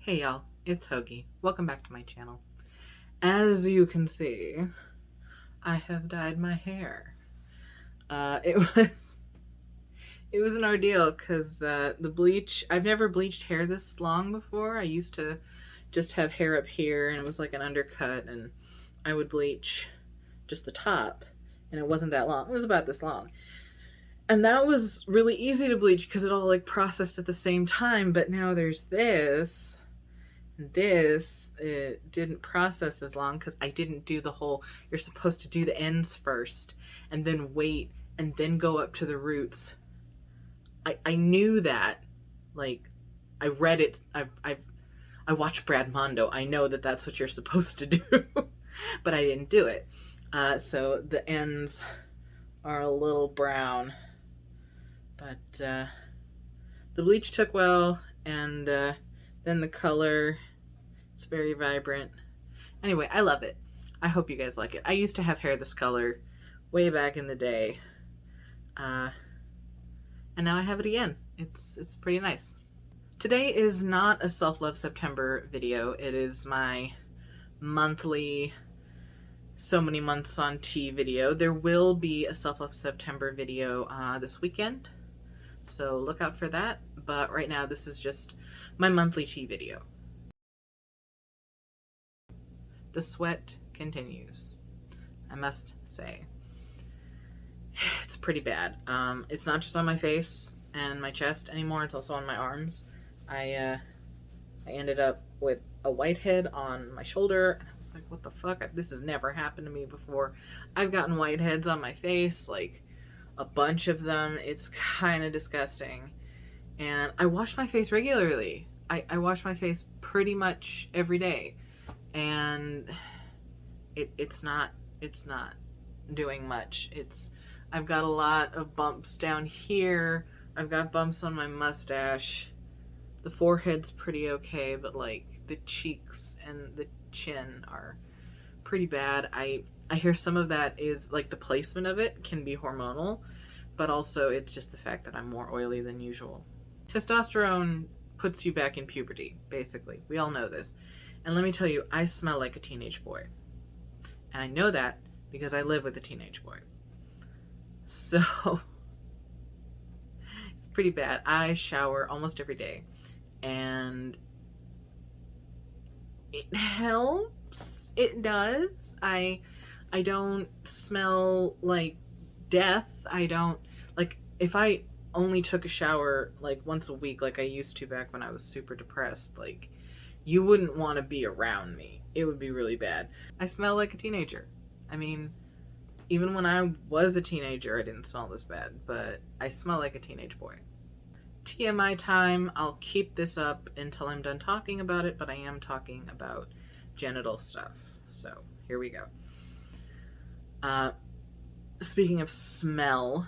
Hey y'all, it's Hoagie. Welcome back to my channel. As you can see, I have dyed my hair. It was it was an ordeal because the bleach. I've never bleached hair this long before. I used to just have hair up here, and it was like an undercut, and I would bleach just the top, and it wasn't that long. It was about this long, and that was really easy to bleach because it all like processed at the same time. But now there's this. This it didn't process as long because I didn't do the whole, you're supposed to do the ends first and then wait and then go up to the roots. I knew that, like, I read it. I watched Brad Mondo. I know that that's what you're supposed to do, but I didn't do it. So the ends are a little brown, but the bleach took well, and then the color, it's very vibrant. Anyway, I love it. I hope you guys like it. I used to have hair this color way back in the day, and now I have it again. It's pretty nice. Today is not a Self-Love September video. It is my monthly so many months on tea video. There will be a Self-Love September video this weekend, so look out for that. But right now, this is just my monthly tea video. The sweat continues, I must say. It's pretty bad. It's not just on my face and my chest anymore, it's also on my arms. I ended up with a whitehead on my shoulder, and I was like, what the fuck? This has never happened to me before. I've gotten whiteheads on my face, like a bunch of them. It's kind of disgusting. And I wash my face regularly. I wash my face pretty much every day. And it's not doing much. I've got a lot of bumps down here. I've got bumps on my mustache. The forehead's pretty okay, but like the cheeks and the chin are pretty bad. I hear some of that is like the placement of it can be hormonal, but also it's just the fact that I'm more oily than usual. Testosterone puts you back in puberty, basically. We all know this. And let me tell you, I smell like a teenage boy. And I know that because I live with a teenage boy. So it's pretty bad. I shower almost every day, and it helps. It does. I don't smell like death. I don't, like, if I only took a shower like once a week like I used to back when I was super depressed, like, you wouldn't want to be around me. It would be really bad. I smell like a teenager. I mean, even when I was a teenager, I didn't smell this bad, but I smell like a teenage boy. TMI time. I'll keep this up until I'm done talking about it, but I am talking about genital stuff. So here we go. Speaking of smell,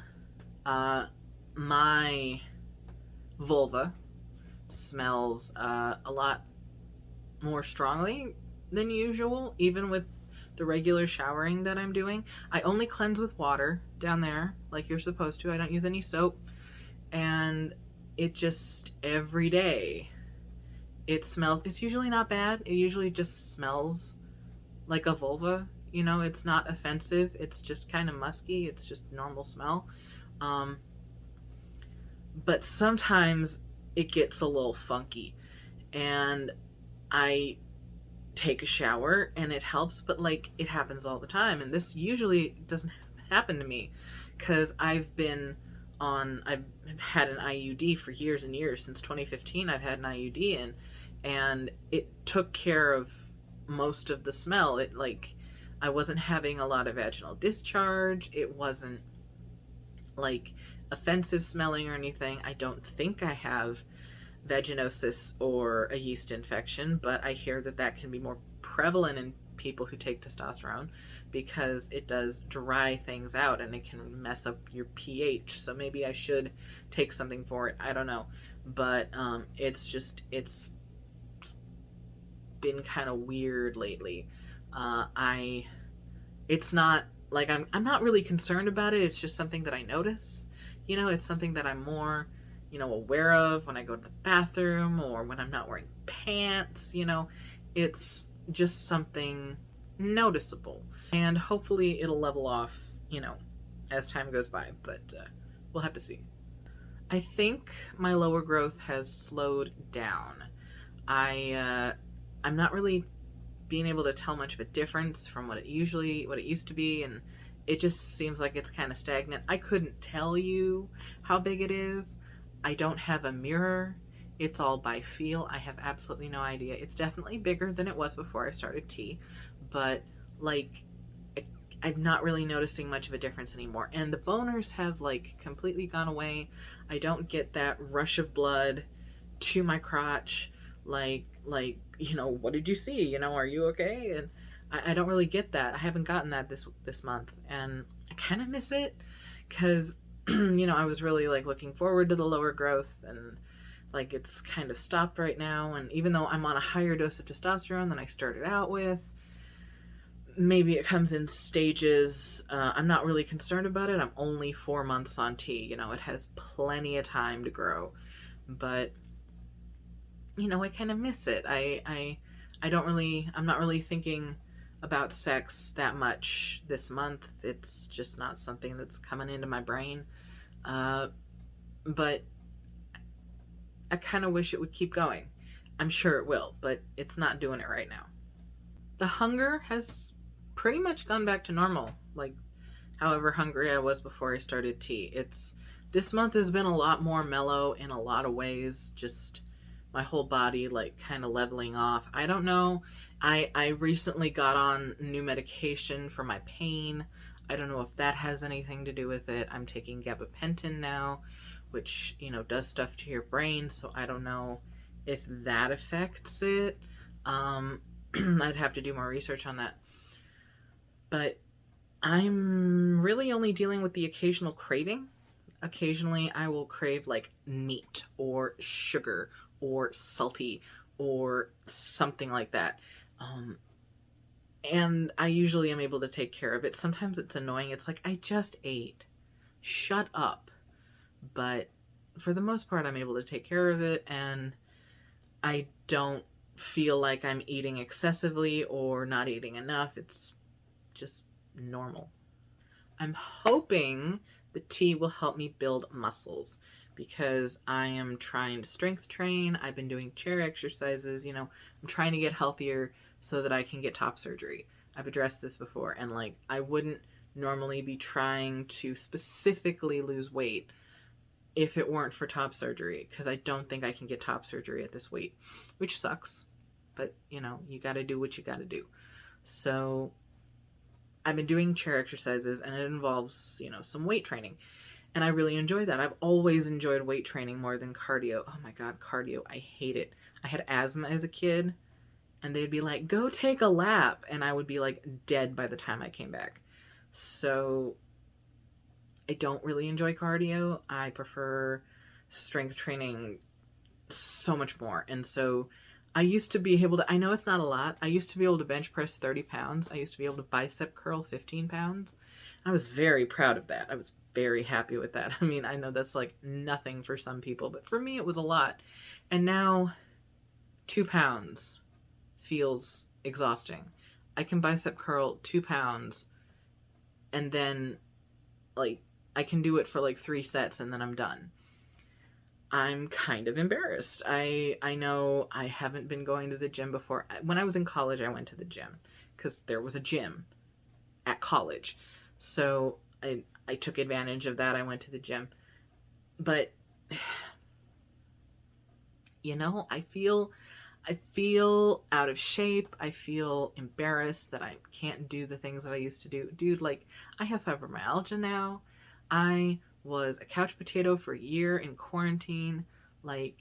my vulva smells a lot more strongly than usual, even with the regular showering that I'm doing. I only cleanse with water down there like you're supposed to. I don't use any soap, and it just, every day it smells. It's usually not bad. It usually just smells like a vulva, you know. It's not offensive, it's just kind of musky. It's just normal smell. But sometimes it gets a little funky, and I take a shower and it helps, but like, it happens all the time. And this usually doesn't happen to me because I've had an IUD for years and years. Since 2015 I've had an IUD in, and it took care of most of the smell. It, like, I wasn't having a lot of vaginal discharge. It wasn't like offensive smelling or anything. I don't think I have vaginosis or a yeast infection, but I hear that that can be more prevalent in people who take testosterone because it does dry things out and it can mess up your pH. So maybe I should take something for it. I don't know. But it's been kind of weird lately. It's not like I'm not really concerned about it. It's just something that I notice. You know, it's something that I'm more aware of when I go to the bathroom or when I'm not wearing pants. It's just something noticeable. And hopefully it'll level off, as time goes by, but we'll have to see. I think my lower growth has slowed down. I'm not really being able to tell much of a difference from what it used to be, and it just seems like it's kind of stagnant. I couldn't tell you how big it is. I don't have a mirror. It's all by feel. I have absolutely no idea. It's definitely bigger than it was before I started tea, but like I'm not really noticing much of a difference anymore. And the boners have like completely gone away. I don't get that rush of blood to my crotch like what did you see, are you okay? And I don't really get that. I haven't gotten that this month, and I kind of miss it because I was really like looking forward to the lower growth, and like it's kind of stopped right now. And even though I'm on a higher dose of testosterone than I started out with, maybe it comes in stages. I'm not really concerned about it. I'm only 4 months on T. It has plenty of time to grow, but I kind of miss it. I'm not really thinking about sex that much this month. It's just not something that's coming into my brain. But I kind of wish it would keep going. I'm sure it will, but it's not doing it right now. The hunger has pretty much gone back to normal, like however hungry I was before I started tea. This month has been a lot more mellow in a lot of ways, just my whole body like kind of leveling off. I don't know. I recently got on new medication for my pain. I don't know if that has anything to do with it. I'm taking gabapentin now, which, does stuff to your brain, so I don't know if that affects it. I'd have to do more research on that. But I'm really only dealing with the occasional craving. Occasionally I will crave like meat or sugar or salty or something like that. And I usually am able to take care of it. Sometimes it's annoying. It's like, I just ate. Shut up. But for the most part, I'm able to take care of it, and I don't feel like I'm eating excessively or not eating enough. It's just normal. I'm hoping the tea will help me build muscles because I am trying to strength train. I've been doing chair exercises. I'm trying to get healthier so that I can get top surgery. I've addressed this before, and like I wouldn't normally be trying to specifically lose weight if it weren't for top surgery, because I don't think I can get top surgery at this weight, which sucks. But you got to do what you got to do. So I've been doing chair exercises, and it involves, some weight training. And I really enjoy that. I've always enjoyed weight training more than cardio. Oh my God, cardio. I hate it. I had asthma as a kid, and they'd be like, go take a lap. And I would be like dead by the time I came back. So I don't really enjoy cardio. I prefer strength training so much more. And so I used to be able to, I know it's not a lot. I used to be able to bench press 30 pounds. I used to be able to bicep curl 15 pounds. I was very proud of that. I was very happy with that. I mean, I know that's like nothing for some people, but for me it was a lot. And now 2 pounds feels exhausting. I can bicep curl 2 pounds, and then like I can do it for like 3 sets and then I'm done. I'm kind of embarrassed. I know I haven't been going to the gym before. When I was in college, I went to the gym because there was a gym at college. So I took advantage of that. I went to the gym. But I feel out of shape. I feel embarrassed that I can't do the things that I used to do. Dude, like I have fibromyalgia now. I was a couch potato for a year in quarantine. Like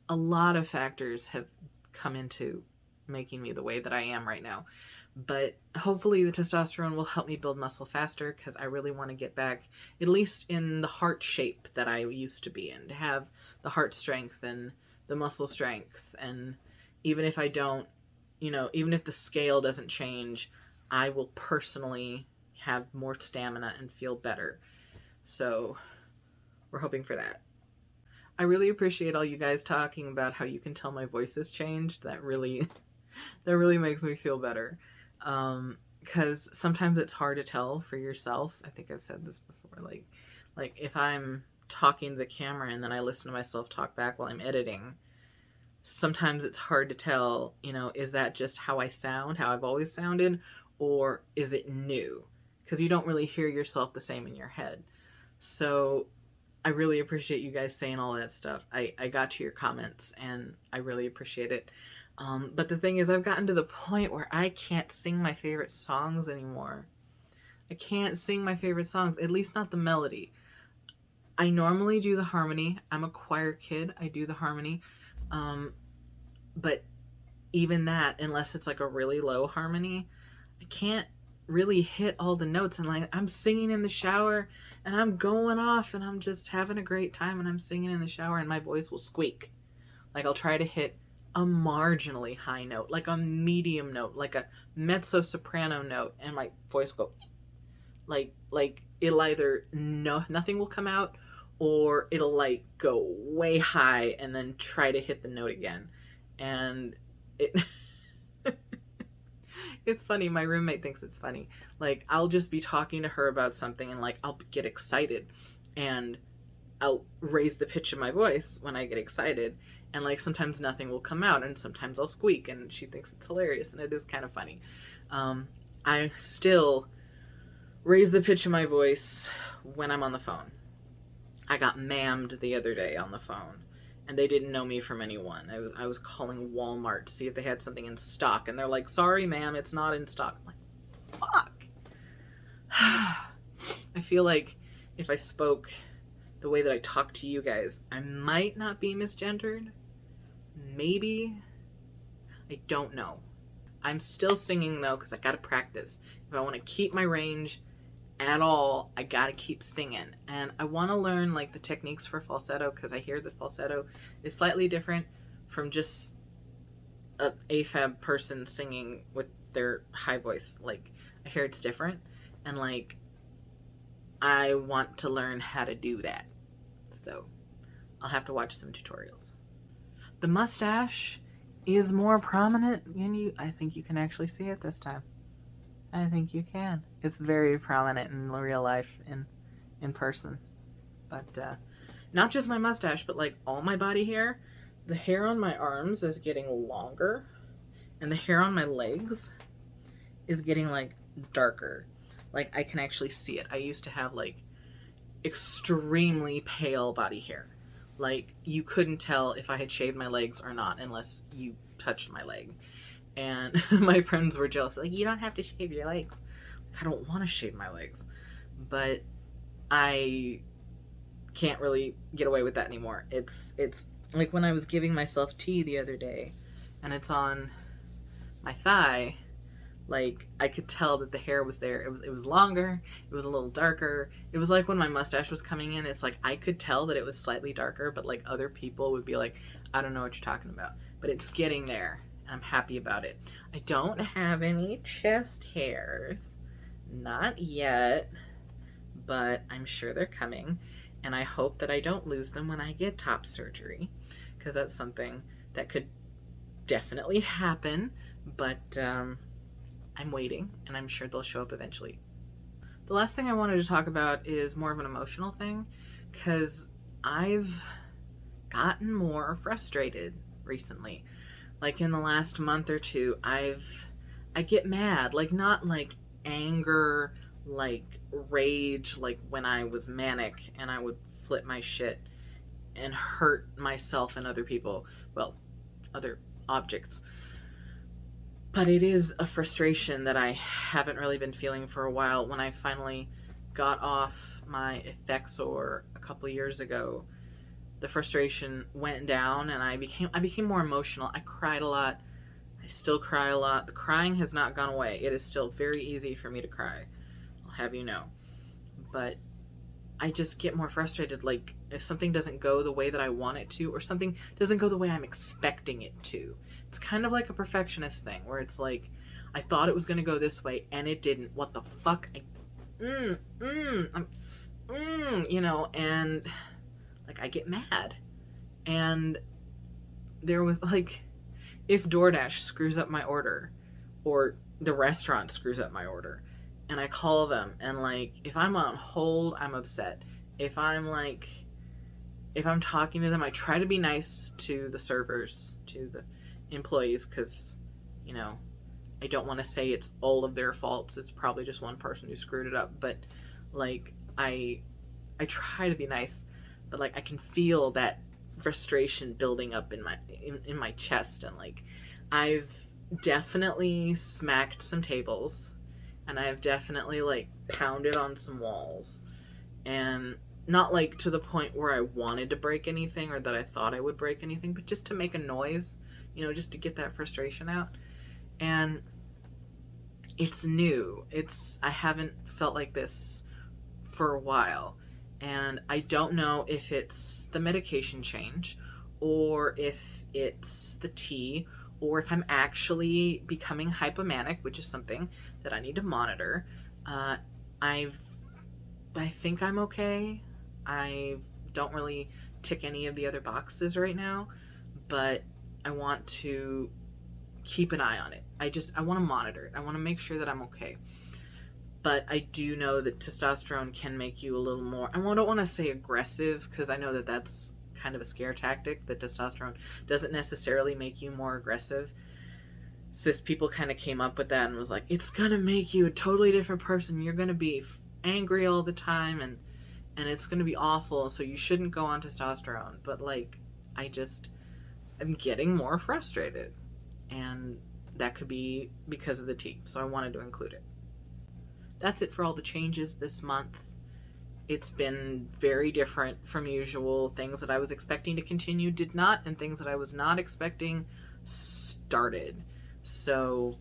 a lot of factors have come into making me the way that I am right now. But hopefully the testosterone will help me build muscle faster, because I really want to get back at least in the heart shape that I used to be in, to have the heart strength and the muscle strength. And even if I don't, even if the scale doesn't change, I will personally have more stamina and feel better. So we're hoping for that. I really appreciate all you guys talking about how you can tell my voice has changed. That really makes me feel better. Because sometimes it's hard to tell for yourself. I think I've said this before. Like if I'm talking to the camera and then I listen to myself talk back while I'm editing, sometimes it's hard to tell, is that just how I sound, how I've always sounded, or is it new? Because you don't really hear yourself the same in your head. So I really appreciate you guys saying all that stuff. I got to your comments and I really appreciate it. But the thing is, I've gotten to the point where I can't sing my favorite songs anymore. I can't sing my favorite songs, at least not the melody. I normally do the harmony. I'm a choir kid. I do the harmony. But even that, unless it's like a really low harmony, I can't really hit all the notes. And like, I'm singing in the shower and I'm going off and I'm just having a great time and I'm singing in the shower and my voice will squeak. Like I'll try to hit a marginally high note, like a medium note, like a mezzo soprano note, and my voice will go like it'll either nothing will come out, or it'll like go way high and then try to hit the note again. And it it's funny, my roommate thinks it's funny. Like I'll just be talking to her about something and like I'll get excited and I'll raise the pitch of my voice when I get excited, and like sometimes nothing will come out and sometimes I'll squeak, and she thinks it's hilarious, and it is kind of funny. I still raise the pitch of my voice when I'm on the phone. I got mammed the other day on the phone and they didn't know me from anyone. I was calling Walmart to see if they had something in stock, and they're like, sorry ma'am, it's not in stock. I'm like, fuck. I feel like if I spoke the way that I talk to you guys, I might not be misgendered. Maybe. I don't know. I'm still singing though, because I gotta practice. If I want to keep my range at all, I gotta keep singing. And I want to learn like the techniques for falsetto, because I hear the falsetto is slightly different from just a AFAB person singing with their high voice. Like I hear it's different, and like I want to learn how to do that. So I'll have to watch some tutorials. The mustache is more prominent, and I think you can actually see it this time. I think you can. It's very prominent in real life, in person. But not just my mustache, but like all my body hair. The hair on my arms is getting longer, and the hair on my legs is getting like darker. Like I can actually see it. I used to have like extremely pale body hair. Like you couldn't tell if I had shaved my legs or not unless you touched my leg. And my friends were jealous. Like, you don't have to shave your legs. Like, I don't want to shave my legs. But I can't really get away with that anymore. It's like when I was giving myself tea the other day and it's on my thigh, like I could tell that the hair was there. It was longer, it was a little darker. It was like when my mustache was coming in, it's like I could tell that it was slightly darker, but like other people would be like, I don't know what you're talking about. But it's getting there. I'm happy about it. I don't have any chest hairs. Not yet. But I'm sure they're coming. And I hope that I don't lose them when I get top surgery. Because that's something that could definitely happen. But I'm waiting. And I'm sure they'll show up eventually. The last thing I wanted to talk about is more of an emotional thing. Because I've gotten more frustrated recently. Like in the last month or two, I get mad, like not like anger, like rage, like when I was manic and I would flip my shit and hurt myself and other people, well, other objects. But it is a frustration that I haven't really been feeling for a while. When I finally got off my Effexor a couple years ago, the frustration went down and I became more emotional. I cried a lot. I still cry a lot. The crying has not gone away. It is still very easy for me to cry. I'll have you know. But I just get more frustrated. Like if something doesn't go the way that I want it to, or something doesn't go the way I'm expecting it to. It's kind of like a perfectionist thing where it's like, I thought it was going to go this way and it didn't. What the fuck? You know, and like I get mad. And there was like, if DoorDash screws up my order, or the restaurant screws up my order, and I call them, and like, if I'm on hold, I'm upset. If I'm like, if I'm talking to them, I try to be nice to the servers, to the employees, because, you know, I don't want to say it's all of their faults. It's probably just one person who screwed it up. But like, I try to be nice, but like, I can feel that frustration building up in my chest. And like, I've definitely smacked some tables, and I've definitely like pounded on some walls, and not like to the point where I wanted to break anything or that I thought I would break anything, but just to make a noise, you know, just to get that frustration out. And it's new. I haven't felt like this for a while. And I don't know if it's the medication change, or if it's the tea, or if I'm actually becoming hypomanic, which is something that I need to monitor. I think I'm okay. I don't really tick any of the other boxes right now, but I want to keep an eye on it. I want to monitor it. I want to make sure that I'm okay. But I do know that testosterone can make you a little more, I don't want to say aggressive, because I know that that's kind of a scare tactic, that testosterone doesn't necessarily make you more aggressive. Cis people kind of came up with that and was like, it's going to make you a totally different person. You're going to be angry all the time, and it's going to be awful, so you shouldn't go on testosterone. But like, I'm getting more frustrated, and that could be because of the tea, so I wanted to include it. That's it for all the changes this month. It's been very different from usual. Things that I was expecting to continue did not, and things that I was not expecting started. So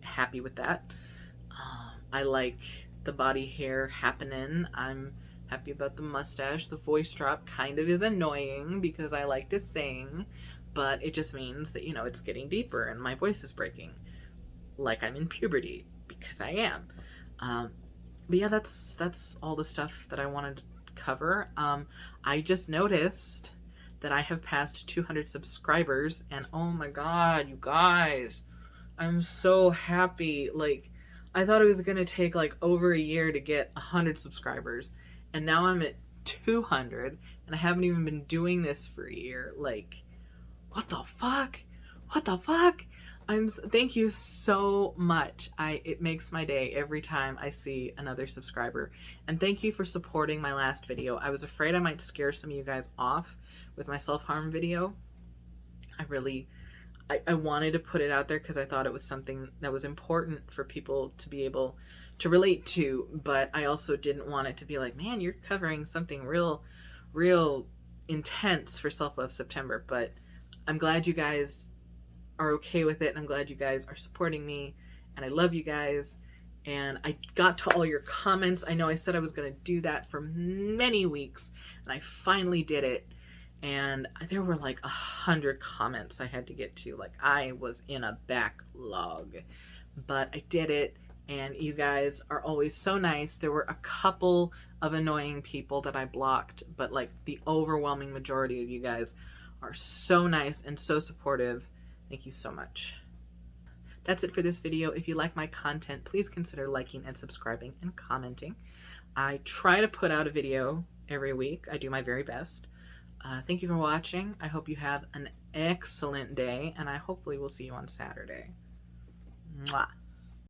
happy with that. I like the body hair happening. I'm happy about the mustache. The voice drop kind of is annoying because I like to sing, but it just means that, you know, it's getting deeper and my voice is breaking like I'm in puberty, because I am. But yeah, that's all the stuff that I wanted to cover. I just noticed that I have passed 200 subscribers, and oh my god, you guys, I'm so happy. Like, I thought it was gonna take like over a year to get 100 subscribers, and now I'm at 200, and I haven't even been doing this for a year. Like, what the fuck? What the fuck? Thank you so much. It makes my day every time I see another subscriber. And thank you for supporting my last video. I was afraid I might scare some of you guys off with my self-harm video. I wanted to put it out there because I thought it was something that was important for people to be able to relate to, but I also didn't want it to be like, man, you're covering something real intense for Self-Love September. But I'm glad you guys are okay with it, and I'm glad you guys are supporting me, and I love you guys. And I got to all your comments. I know I said I was going to do that for many weeks, and I finally did it. And there were like 100 comments I had to get to. Like, I was in a backlog, but I did it. And you guys are always so nice. There were a couple of annoying people that I blocked, but like the overwhelming majority of you guys are so nice and so supportive. Thank you so much. That's it for this video. If you like my content, please consider liking and subscribing and commenting. I try to put out a video every week. I do my very best. Thank you for watching. I hope you have an excellent day, and I hopefully will see you on Saturday. Mwah.